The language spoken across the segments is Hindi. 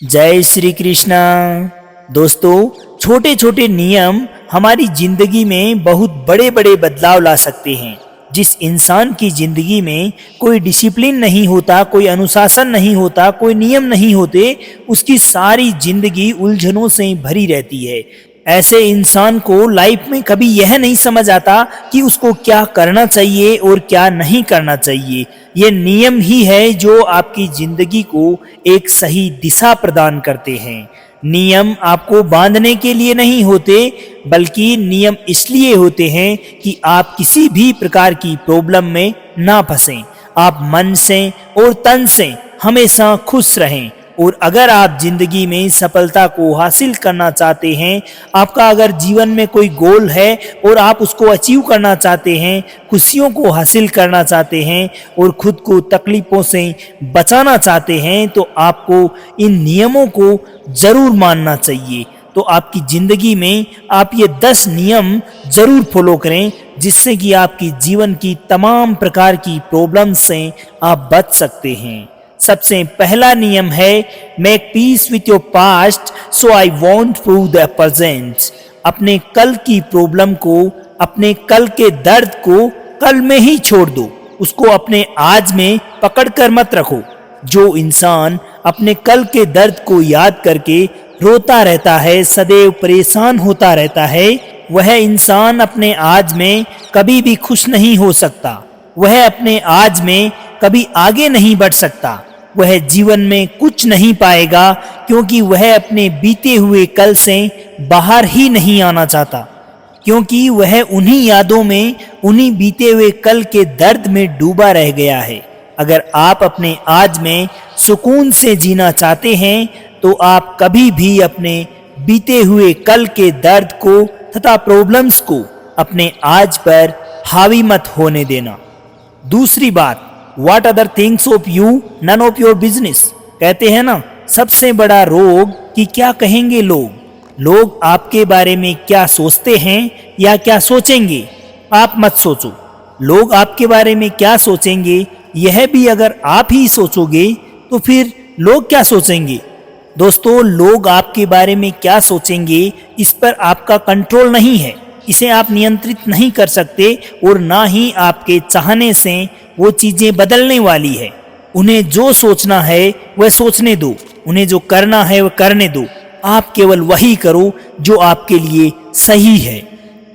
जय श्री कृष्णा। दोस्तों, छोटे छोटे नियम हमारी जिंदगी में बहुत बड़े बड़े बदलाव ला सकते हैं। जिस इंसान की जिंदगी में कोई डिसिप्लिन नहीं होता, कोई अनुशासन नहीं होता, कोई नियम नहीं होते, उसकी सारी जिंदगी उलझनों से भरी रहती है। ऐसे इंसान को लाइफ में कभी यह नहीं समझ आता कि उसको क्या करना चाहिए और क्या नहीं करना चाहिए। ये नियम ही है जो आपकी जिंदगी को एक सही दिशा प्रदान करते हैं। नियम आपको बांधने के लिए नहीं होते, बल्कि नियम इसलिए होते हैं कि आप किसी भी प्रकार की प्रॉब्लम में ना फंसें। आप मन से और तन से हमेशा खुश रहें। और अगर आप जिंदगी में सफलता को हासिल करना चाहते हैं, आपका अगर जीवन में कोई गोल है और आप उसको अचीव करना चाहते हैं, खुशियों को हासिल करना चाहते हैं और खुद को तकलीफों से बचाना चाहते हैं, तो आपको इन नियमों को जरूर मानना चाहिए। तो आपकी जिंदगी में आप ये 10 नियम जरूर फॉलो करें, जिससे कि आपकी जीवन की तमाम प्रकार की प्रॉब्लम से आप बच सकते हैं। सबसे पहला नियम है make peace with your past so I want prove the present. अपने कल की प्रॉब्लम को, अपने कल के दर्द को कल में ही छोड़ दो, उसको अपने आज में पकड़ कर मत रखो। जो इंसान अपने कल के दर्द को याद करके रोता रहता है, सदैव परेशान होता रहता है, वह इंसान अपने आज में कभी भी खुश नहीं हो सकता। वह अपने आज में कभी आगे नहीं बढ़ सकता। वह जीवन में कुछ नहीं पाएगा, क्योंकि वह अपने बीते हुए कल से बाहर ही नहीं आना चाहता, क्योंकि वह उन्हीं यादों में, उन्हीं बीते हुए कल के दर्द में डूबा रह गया है। अगर आप अपने आज में सुकून से जीना चाहते हैं, तो आप कभी भी अपने बीते हुए कल के दर्द को तथा प्रॉब्लम्स को अपने आज पर हावी मत होने देना। दूसरी बात, What other things of you, none of your business। कहते हैं ना, सबसे बड़ा रोग कि क्या कहेंगे लोग। लोग आपके बारे में क्या सोचते हैं या क्या सोचेंगे, आप मत सोचो। लोग आपके बारे में क्या सोचेंगे, यह भी अगर आप ही सोचोगे तो फिर लोग क्या सोचेंगे। दोस्तों, लोग आपके बारे में क्या सोचेंगे, इस पर आपका कंट्रोल नहीं है। इसे आप नियंत्रित नहीं कर सकते और ना ही आपके चाहने से वो चीजें बदलने वाली है। उन्हें जो सोचना है वह सोचने दो, उन्हें जो करना है वह करने दो। आप केवल वही करो जो आपके लिए सही है।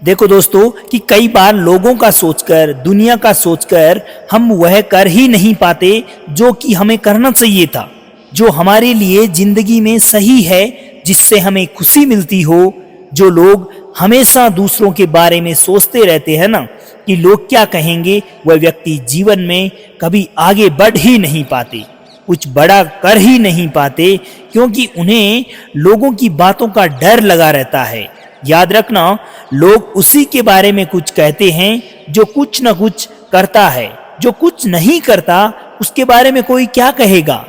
देखो दोस्तों, कि कई बार लोगों का सोचकर, दुनिया का सोचकर हम वह कर ही नहीं पाते जो कि हमें करना चाहिए था, जो हमारे लिए जिंदगी में सही है, जिससे हमें खुशी मिलती हो। जो लोग हमेशा दूसरों के बारे में सोचते रहते हैं ना कि लोग क्या कहेंगे, वह व्यक्ति जीवन में कभी आगे बढ़ ही नहीं पाते, कुछ बड़ा कर ही नहीं पाते, क्योंकि उन्हें लोगों की बातों का डर लगा रहता है। याद रखना, लोग उसी के बारे में कुछ कहते हैं जो कुछ न कुछ करता है। जो कुछ नहीं करता उसके बारे में कोई क्या कहेगा।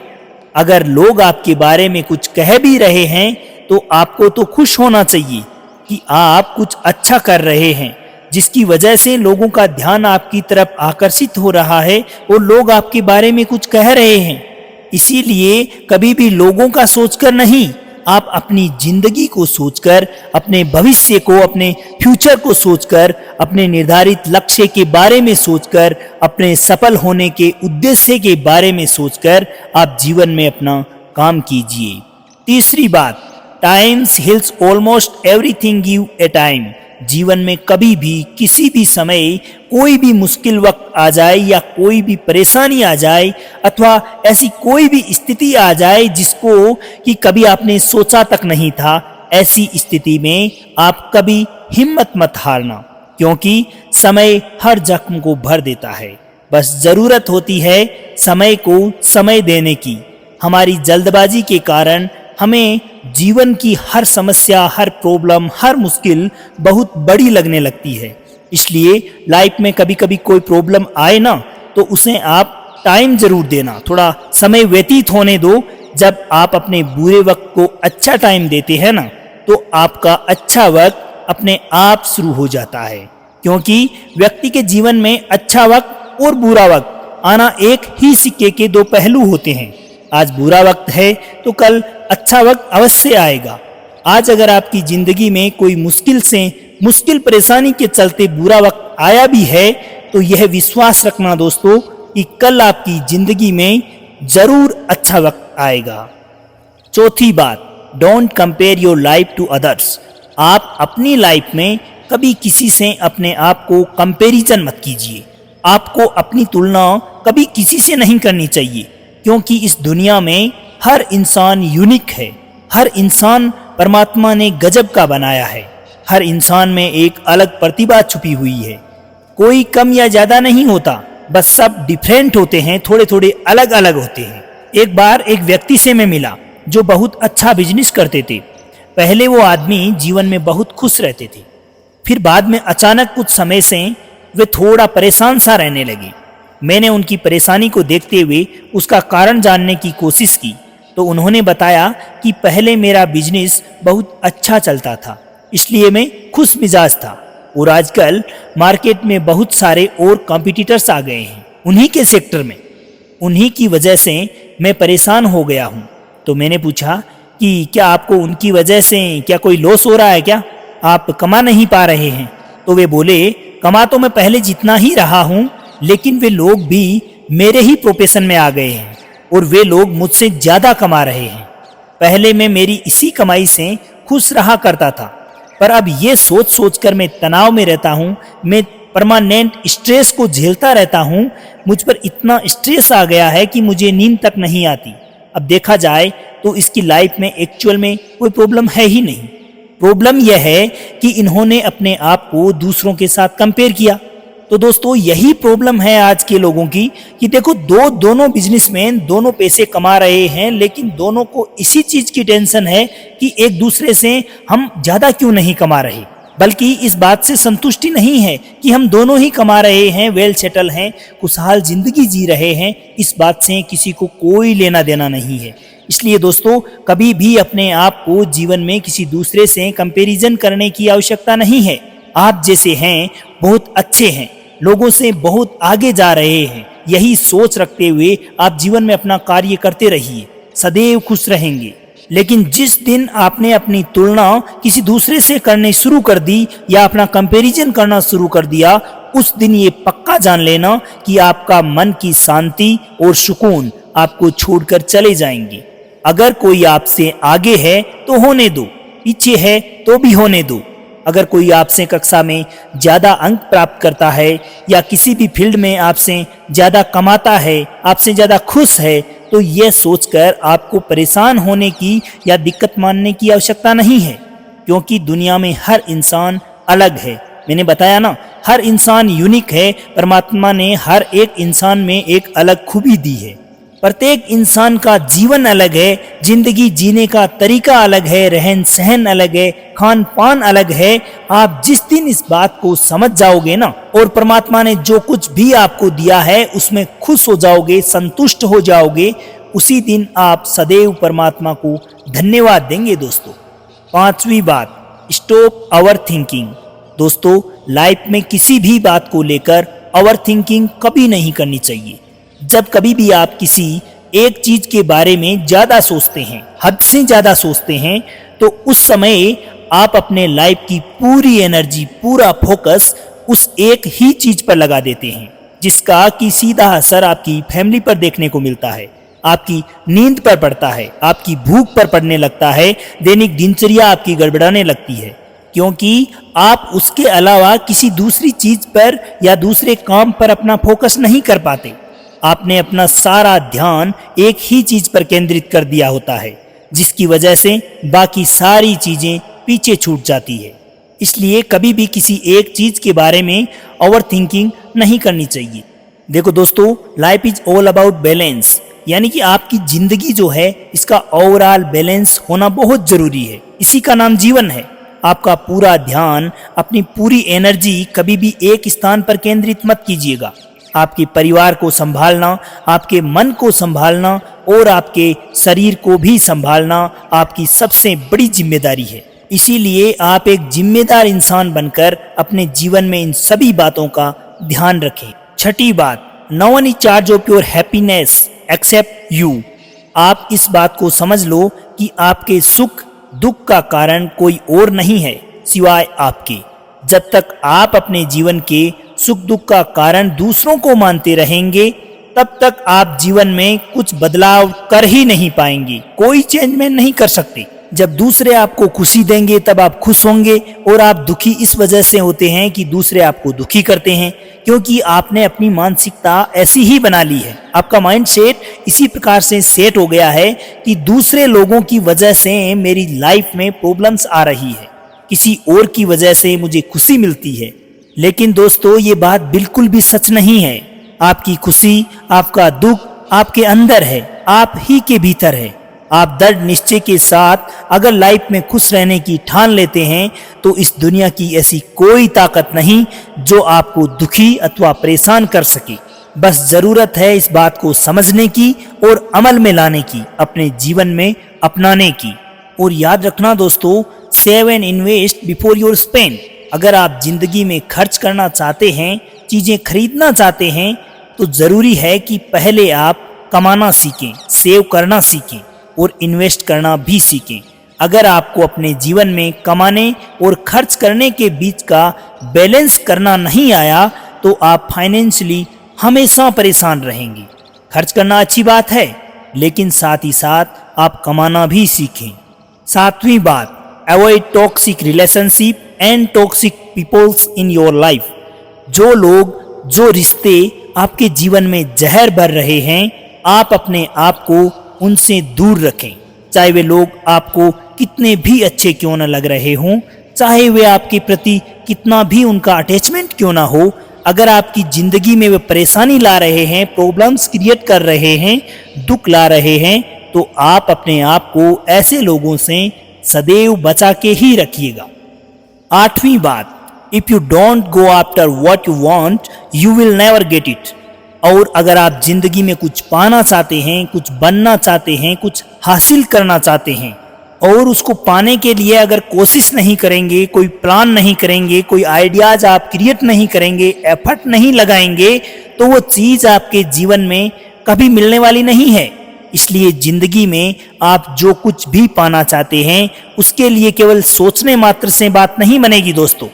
अगर लोग आपके बारे में कुछ कह भी रहे हैं, तो आपको तो खुश होना चाहिए कि आप कुछ अच्छा कर रहे हैं, जिसकी वजह से लोगों का ध्यान आपकी तरफ आकर्षित हो रहा है और लोग आपके बारे में कुछ कह रहे हैं। इसीलिए कभी भी लोगों का सोचकर नहीं, आप अपनी जिंदगी को सोचकर, अपने भविष्य को, अपने फ्यूचर को सोचकर, अपने निर्धारित लक्ष्य के बारे में सोचकर, अपने सफल होने के उद्देश्य के बारे में सोचकर आप जीवन में अपना काम कीजिए। तीसरी बात, times heels almost everything give a time. जीवन में कभी भी, किसी भी समय, कोई भी मुश्किल वक्त आ जाए या कोई भी परेशानी आ जाए अथवा ऐसी कोई भी स्थिति आ जाए जिसको कि कभी आपने सोचा तक नहीं था, ऐसी स्थिति में आप कभी हिम्मत मत हारना, क्योंकि समय हर जख्म को भर देता है। बस जरूरत होती है समय को समय देने की। हमारी जल्दबाजी के कारण हमें जीवन की हर समस्या, हर प्रॉब्लम, हर मुश्किल बहुत बड़ी लगने लगती है। इसलिए लाइफ में कभी कभी कोई प्रॉब्लम आए ना, तो उसे आप टाइम जरूर देना, थोड़ा समय व्यतीत होने दो। जब आप अपने बुरे वक्त को अच्छा टाइम देते हैं ना, तो आपका अच्छा वक्त अपने आप शुरू हो जाता है। क्योंकि व्यक्ति के जीवन में अच्छा वक्त और बुरा वक्त आना एक ही सिक्के के दो पहलू होते हैं। आज बुरा वक्त है तो कल अच्छा वक्त अवश्य आएगा। आज अगर आपकी जिंदगी में कोई मुश्किल परेशानी के चलते बुरा वक्त आया भी है तो यह विश्वास रखना दोस्तों कि कल आपकी जिंदगी में जरूर अच्छा वक्त आएगा। चौथी बात, don't compare your life to others. आप अपनी लाइफ में कभी किसी से अपने आप को कंपैरिजन मत कीजिए। आपको अपनी तुलना कभी किसी से नहीं करनी चाहिए, क्योंकि इस दुनिया में हर इंसान यूनिक है। हर इंसान परमात्मा ने गजब का बनाया है। हर इंसान में एक अलग प्रतिभा छुपी हुई है। कोई कम या ज्यादा नहीं होता, बस सब डिफरेंट होते हैं, थोड़े थोड़े अलग अलग होते हैं। एक बार एक व्यक्ति से मैं मिला जो बहुत अच्छा बिजनेस करते थे। पहले वो आदमी जीवन में बहुत खुश रहते थे, फिर बाद में अचानक कुछ समय से वे थोड़ा परेशान सा रहने लगे। मैंने उनकी परेशानी को देखते हुए उसका कारण जानने की कोशिश की तो उन्होंने बताया कि पहले मेरा बिजनेस बहुत अच्छा चलता था, इसलिए मैं खुश मिजाज था, और आजकल मार्केट में बहुत सारे और कॉम्पिटिटर्स आ गए हैं उन्हीं के सेक्टर में। उन्हीं की वजह से मैं परेशान हो गया हूँ। तो मैंने पूछा कि क्या आपको उनकी वजह से क्या कोई लॉस हो रहा है क्या? आप कमा नहीं पा रहे हैं? तो वे बोले, कमा तो मैं पहले जितना ही रहा हूँ, लेकिन वे लोग भी मेरे ही प्रोफेशन में आ गए हैं और वे लोग मुझसे ज्यादा कमा रहे हैं। पहले मैं मेरी इसी कमाई से खुश रहा करता था, पर अब ये सोच सोच कर मैं तनाव में रहता हूँ। मैं परमानेंट स्ट्रेस को झेलता रहता हूँ। मुझ पर इतना स्ट्रेस आ गया है कि मुझे नींद तक नहीं आती। अब देखा जाए तो इसकी लाइफ में एक्चुअल में कोई प्रॉब्लम है ही नहीं। प्रॉब्लम यह है कि इन्होंने अपने आप को दूसरों के साथ कंपेयर किया। तो दोस्तों यही प्रॉब्लम है आज के लोगों की कि देखो दोनों बिजनेसमैन दोनों पैसे कमा रहे हैं, लेकिन दोनों को इसी चीज की टेंशन है कि एक दूसरे से हम ज्यादा क्यों नहीं कमा रहे, बल्कि इस बात से संतुष्टि नहीं है कि हम दोनों ही कमा रहे हैं, वेल सेटल हैं, खुशहाल जिंदगी जी रहे हैं। इस बात से किसी को कोई लेना देना नहीं है। इसलिए दोस्तों कभी भी अपने आप को जीवन में किसी दूसरे से कंपैरिजन करने की आवश्यकता नहीं है। आप जैसे हैं बहुत अच्छे हैं, लोगों से बहुत आगे जा रहे हैं। यही सोच रखते हुए आप जीवन में अपना कार्य करते रहिए, सदैव खुश रहेंगे। लेकिन जिस दिन आपने अपनी तुलना किसी दूसरे से करने शुरू कर दी या अपना कंपैरिजन करना शुरू कर दिया, उस दिन ये पक्का जान लेना कि आपका मन की शांति और सुकून आपको छोड़कर चले जाएंगे। अगर कोई आपसे आगे है तो होने दो, पीछे है तो भी होने दो। अगर कोई आपसे कक्षा में ज्यादा अंक प्राप्त करता है या किसी भी फील्ड में आपसे ज्यादा कमाता है, आपसे ज्यादा खुश है, तो यह सोचकर आपको परेशान होने की या दिक्कत मानने की आवश्यकता नहीं है, क्योंकि दुनिया में हर इंसान अलग है। मैंने बताया ना, हर इंसान यूनिक है। परमात्मा ने हर एक इंसान में एक अलग खूबी दी है। प्रत्येक इंसान का जीवन अलग है, जिंदगी जीने का तरीका अलग है, रहन सहन अलग है, खान पान अलग है। आप जिस दिन इस बात को समझ जाओगे ना, और परमात्मा ने जो कुछ भी आपको दिया है उसमें खुश हो जाओगे, संतुष्ट हो जाओगे, उसी दिन आप सदैव परमात्मा को धन्यवाद देंगे। दोस्तों 5वीं बात, स्टॉप ओवर थिंकिंग। दोस्तों लाइफ में किसी भी बात को लेकर ओवर थिंकिंग कभी नहीं करनी चाहिए। जब कभी भी आप किसी एक चीज के बारे में ज्यादा सोचते हैं, हद से ज्यादा सोचते हैं, तो उस समय आप अपने लाइफ की पूरी एनर्जी, पूरा फोकस उस एक ही चीज पर लगा देते हैं, जिसका कि सीधा असर आपकी फैमिली पर देखने को मिलता है, आपकी नींद पर पड़ता है, आपकी भूख पर पड़ने लगता है, दैनिक दिनचर्या आपकी गड़बड़ाने लगती है, क्योंकि आप उसके अलावा किसी दूसरी चीज पर या दूसरे काम पर अपना फोकस नहीं कर पाते। आपने अपना सारा ध्यान एक ही चीज पर केंद्रित कर दिया होता है, जिसकी वजह से बाकी सारी चीजें पीछे छूट जाती है। इसलिए कभी भी किसी एक चीज के बारे में ओवर थिंकिंग नहीं करनी चाहिए। देखो दोस्तों, life is all about balance, यानी कि आपकी जिंदगी जो है इसका ओवरऑल बैलेंस होना बहुत जरूरी है। इसी का नाम जीवन है। आपका पूरा ध्यान, अपनी पूरी एनर्जी कभी भी एक स्थान पर केंद्रित मत कीजिएगा। आपके परिवार को संभालना, आपके मन को संभालना और आपके शरीर को भी संभालना आपकी सबसे बड़ी जिम्मेदारी है। इसीलिए आप एक जिम्मेदार इंसान बनकर अपने जीवन में इन सभी बातों का ध्यान रखें। 6ठी बात, no one is charge of your happiness except you. आप इस बात को समझ लो कि आपके सुख दुख का कारण कोई और नहीं है सिवाय आपके। जब तक आप अपने जीवन के सुख दुख का कारण दूसरों को मानते रहेंगे, तब तक आप जीवन में कुछ बदलाव कर ही नहीं पाएंगे, कोई चेंजमेंट नहीं कर सकते। जब दूसरे आपको खुशी देंगे तब आप खुश होंगे, और आप दुखी इस वजह से होते हैं कि दूसरे आपको दुखी करते हैं, क्योंकि आपने अपनी मानसिकता ऐसी ही बना ली है। आपका माइंड सेट इसी प्रकार से सेट हो गया है कि दूसरे लोगों की वजह से मेरी लाइफ में प्रॉब्लम्स आ रही है, किसी और की वजह से मुझे खुशी मिलती है। लेकिन दोस्तों, ये बात बिल्कुल भी सच नहीं है। आपकी खुशी, आपका दुख आपके अंदर है, आप ही के भीतर है। आप दृढ़ निश्चय के साथ अगर लाइफ में खुश रहने की ठान लेते हैं, तो इस दुनिया की ऐसी कोई ताकत नहीं जो आपको दुखी अथवा परेशान कर सके। बस जरूरत है इस बात को समझने की और अमल में लाने की, अपने जीवन में अपनाने की। और याद रखना दोस्तों, save and invest before your spend. अगर आप जिंदगी में खर्च करना चाहते हैं, चीजें खरीदना चाहते हैं, तो जरूरी है कि पहले आप कमाना सीखें, सेव करना सीखें और इन्वेस्ट करना भी सीखें। अगर आपको अपने जीवन में कमाने और खर्च करने के बीच का बैलेंस करना नहीं आया, तो आप फाइनेंशियली हमेशा परेशान रहेंगे। खर्च करना अच्छी बात है, लेकिन साथ ही साथ आप कमाना भी सीखें। सातवीं बात, avoid toxic relationship and toxic peoples in your life. जो लोग, जो रिश्ते आपके जीवन में जहर भर रहे हैं, आप अपने आप को उनसे दूर रखें। चाहे वे लोग आपको कितने भी अच्छे क्यों न लग रहे हों, चाहे वे आपके प्रति कितना भी उनका अटैचमेंट क्यों ना हो, अगर आपकी जिंदगी में वे परेशानी ला रहे हैं, प्रॉब्लम्स क्रिएट कर रहे हैं, दुख ला रहे हैं, तो आप अपने आप को ऐसे लोगों से सदैव बचा के ही रखिएगा। आठवीं बात, if you don't go after what you want, you will never get it. और अगर आप जिंदगी में कुछ पाना चाहते हैं, कुछ बनना चाहते हैं, कुछ हासिल करना चाहते हैं, और उसको पाने के लिए अगर कोशिश नहीं करेंगे, कोई प्लान नहीं करेंगे, कोई आइडियाज आप क्रिएट नहीं करेंगे, एफर्ट नहीं लगाएंगे, तो वो चीज आपके जीवन में कभी मिलने वाली नहीं है। इसलिए जिंदगी में आप जो कुछ भी पाना चाहते हैं, उसके लिए केवल सोचने मात्र से बात नहीं बनेगी दोस्तों,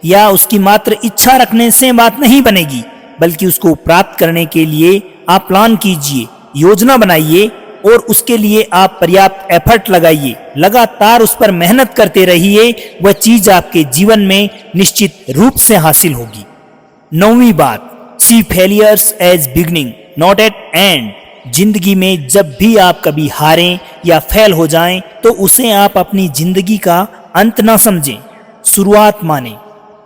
या उसकी मात्र इच्छा रखने से बात नहीं बनेगी, बल्कि उसको प्राप्त करने के लिए आप प्लान कीजिए, योजना बनाइए, और उसके लिए आप पर्याप्त एफर्ट लगाइए, लगातार उस पर मेहनत करते रहिए। वह चीज आपके जीवन में निश्चित रूप से हासिल होगी। नौवीं बात, see failures as beginning not at end. जिंदगी में जब भी आप कभी हारें या फेल हो जाएं, तो उसे आप अपनी जिंदगी का अंत ना समझें, शुरुआत माने।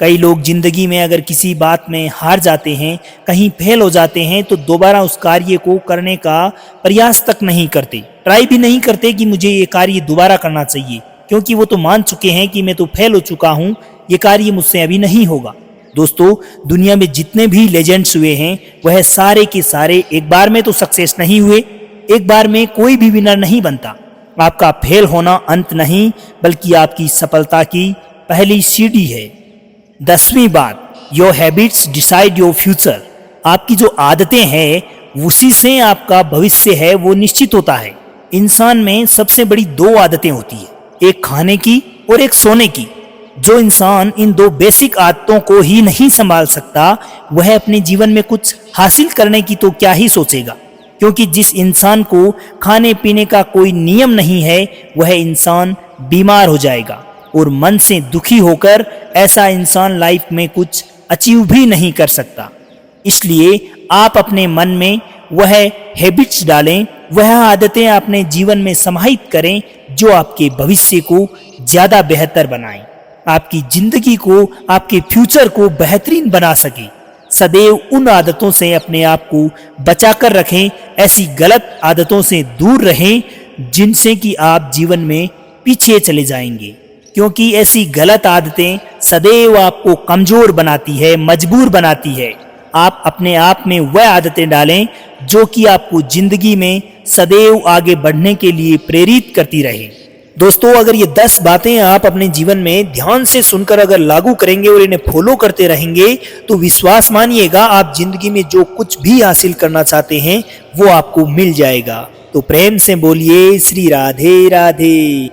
कई लोग जिंदगी में अगर किसी बात में हार जाते हैं, कहीं फेल हो जाते हैं, तो दोबारा उस कार्य को करने का प्रयास तक नहीं करते, ट्राई भी नहीं करते कि मुझे ये कार्य दोबारा करना चाहिए, क्योंकि वो तो मान चुके हैं कि मैं तो फेल हो चुका हूँ, ये कार्य मुझसे अभी नहीं होगा। दोस्तों, दुनिया में जितने भी लेजेंड्स हुए हैं, वह सारे के सारे एक बार में तो सक्सेस नहीं हुए, एक बार में कोई भी विनर नहीं बनता। आपका फेल होना अंत नहीं, बल्कि आपकी सफलता की पहली सीढ़ी है। 10वीं बात, your habits decide your future. आपकी जो आदतें हैं, उसी से आपका भविष्य है वो निश्चित होता है। इंसान में सबसे बड़ी दो आदतें होती है, एक खाने की और एक सोने की। जो इंसान इन दो बेसिक आदतों को ही नहीं संभाल सकता, वह अपने जीवन में कुछ हासिल करने की तो क्या ही सोचेगा। क्योंकि जिस इंसान को खाने पीने का कोई नियम नहीं है, वह इंसान बीमार हो जाएगा और मन से दुखी होकर ऐसा इंसान लाइफ में कुछ अचीव भी नहीं कर सकता। इसलिए आप अपने मन में वह हैबिट्स डालें, वह आदतें अपने जीवन में समाहित करें जो आपके भविष्य को ज्यादा बेहतर बनाएं, आपकी जिंदगी को, आपके फ्यूचर को बेहतरीन बना सके। सदैव उन आदतों से अपने आप को बचाकर रखें, ऐसी गलत आदतों से दूर रहें जिनसे कि आप जीवन में पीछे चले जाएंगे। क्योंकि ऐसी गलत आदतें सदैव आपको कमजोर बनाती है, मजबूर बनाती है। आप अपने आप में वह आदतें डालें जो कि आपको जिंदगी में सदैव आगे बढ़ने के लिए प्रेरित करती रहे। दोस्तों, अगर ये 10 बातें आप अपने जीवन में ध्यान से सुनकर अगर लागू करेंगे और इन्हें फॉलो करते रहेंगे, तो विश्वास मानिएगा आप जिंदगी में जो कुछ भी हासिल करना चाहते हैं वो आपको मिल जाएगा। तो प्रेम से बोलिए श्री राधे राधे।